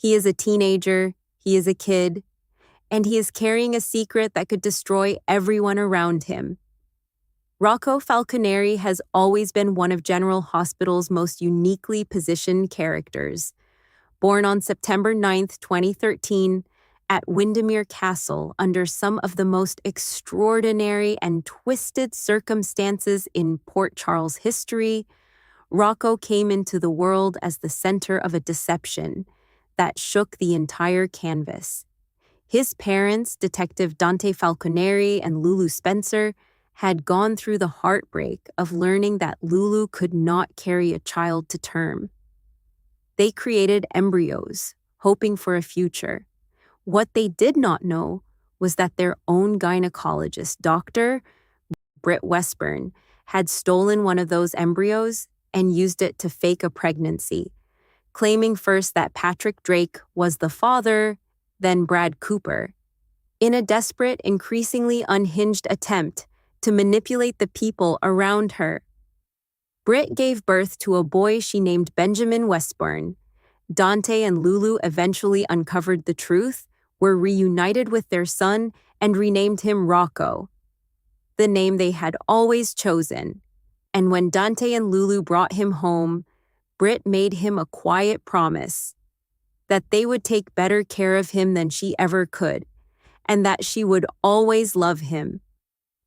He is a teenager, he is a kid, and he is carrying a secret that could destroy everyone around him. Rocco Falconeri has always been one of General Hospital's most uniquely positioned characters. Born on September 9, 2013, at Windermere Castle under some of the most extraordinary and twisted circumstances in Port Charles history, Rocco came into the world as the center of a deception that shook the entire canvas. His parents, Detective Dante Falconeri and Lulu Spencer, had gone through the heartbreak of learning that Lulu could not carry a child to term. They created embryos, hoping for a future. What they did not know was that their own gynecologist, Dr. Britt Westbourne, had stolen one of those embryos and used it to fake a pregnancy, claiming first that Patrick Drake was the father, then Brad Cooper. In a desperate, increasingly unhinged attempt to manipulate the people around her, Britt gave birth to a boy she named Benjamin Westbourne. Dante and Lulu eventually uncovered the truth, were reunited with their son, and renamed him Rocco, the name they had always chosen. And when Dante and Lulu brought him home, Britt made him a quiet promise that they would take better care of him than she ever could, and that she would always love him.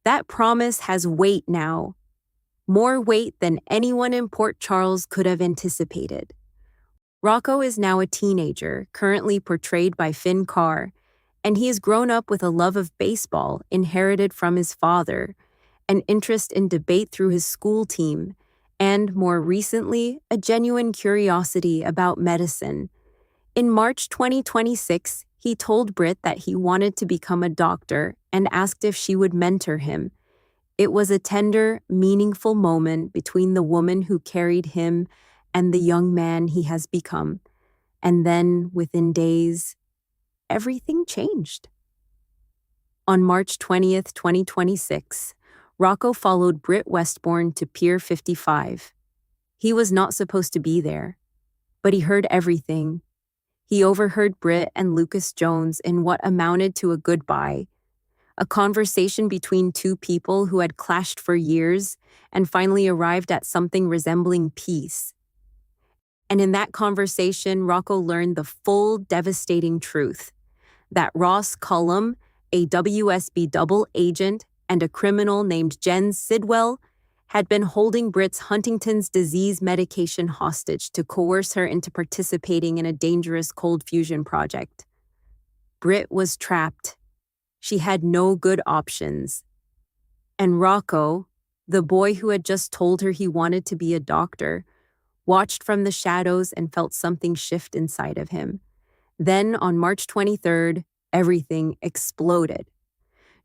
That promise has weight now, more weight than anyone in Port Charles could have anticipated. Rocco is now a teenager, currently portrayed by Finn Carr, and he has grown up with a love of baseball inherited from his father, an interest in debate through his school team, and, more recently, a genuine curiosity about medicine. In March 2026, he told Britt that he wanted to become a doctor and asked if she would mentor him. It was a tender, meaningful moment between the woman who carried him and the young man he has become. And then, within days, everything changed. On March 20th, 2026, Rocco followed Britt Westbourne to Pier 55. He was not supposed to be there, but he heard everything. He overheard Britt and Lucas Jones in what amounted to a goodbye, a conversation between two people who had clashed for years and finally arrived at something resembling peace. And in that conversation, Rocco learned the full, devastating truth that Ross Cullum, a WSB double agent, and a criminal named Jen Sidwell had been holding Britt's Huntington's disease medication hostage to coerce her into participating in a dangerous cold fusion project. Britt was trapped. She had no good options. And Rocco, the boy who had just told her he wanted to be a doctor, watched from the shadows and felt something shift inside of him. Then, on March 23rd, everything exploded.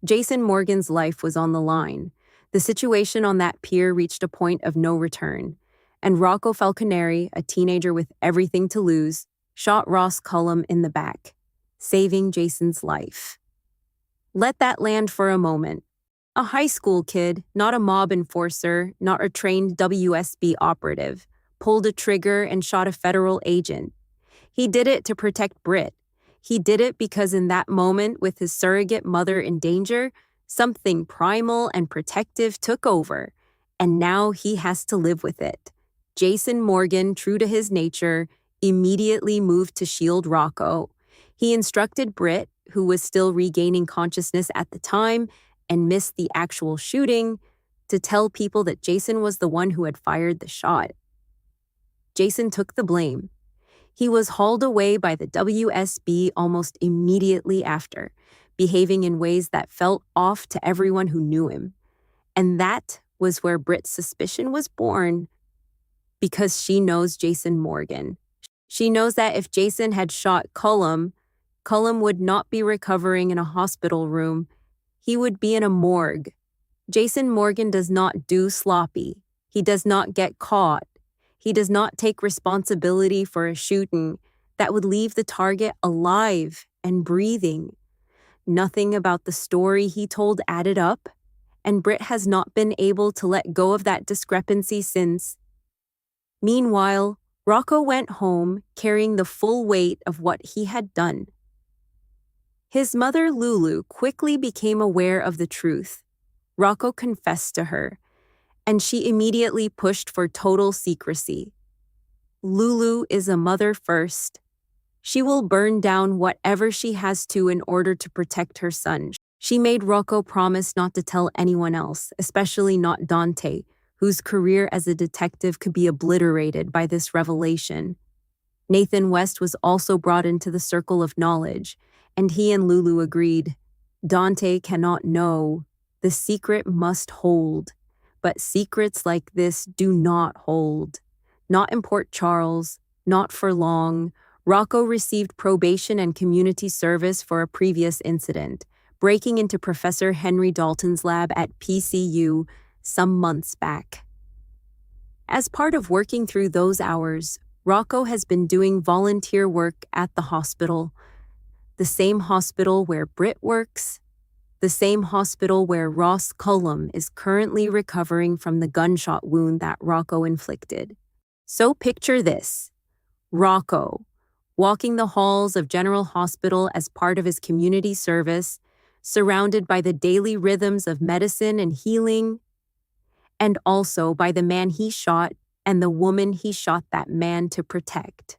Jason Morgan's life was on the line. The situation on that pier reached a point of no return, and Rocco Falconeri, a teenager with everything to lose, shot Ross Cullum in the back, saving Jason's life. Let that land for a moment. A high school kid, not a mob enforcer, not a trained WSB operative, pulled a trigger and shot a federal agent. He did it to protect Britt. He did it because in that moment, with his surrogate mother in danger, something primal and protective took over, and now he has to live with it. Jason Morgan, true to his nature, immediately moved to shield Rocco. He instructed Britt, who was still regaining consciousness at the time and missed the actual shooting, to tell people that Jason was the one who had fired the shot. Jason took the blame. He was hauled away by the WSB almost immediately after, behaving in ways that felt off to everyone who knew him. And that was where Britt's suspicion was born, because she knows Jason Morgan. She knows that if Jason had shot Cullum would not be recovering in a hospital room. He would be in a morgue. Jason Morgan does not do sloppy. He does not get caught. He does not take responsibility for a shooting that would leave the target alive and breathing. Nothing about the story he told added up, and Britt has not been able to let go of that discrepancy since. Meanwhile, Rocco went home carrying the full weight of what he had done. His mother, Lulu, quickly became aware of the truth. Rocco confessed to her, and she immediately pushed for total secrecy. Lulu is a mother first. She will burn down whatever she has to in order to protect her son. She made Rocco promise not to tell anyone else, especially not Dante, whose career as a detective could be obliterated by this revelation. Nathan West was also brought into the circle of knowledge, and he and Lulu agreed. Dante cannot know. The secret must hold. But secrets like this do not hold. Not in Port Charles, not for long. Rocco received probation and community service for a previous incident, breaking into Professor Henry Dalton's lab at PCU some months back. As part of working through those hours, Rocco has been doing volunteer work at the hospital. The same hospital where Britt works, the same hospital where Ross Cullum is currently recovering from the gunshot wound that Rocco inflicted. So picture this: Rocco, walking the halls of General Hospital as part of his community service, surrounded by the daily rhythms of medicine and healing, and also by the man he shot and the woman he shot that man to protect.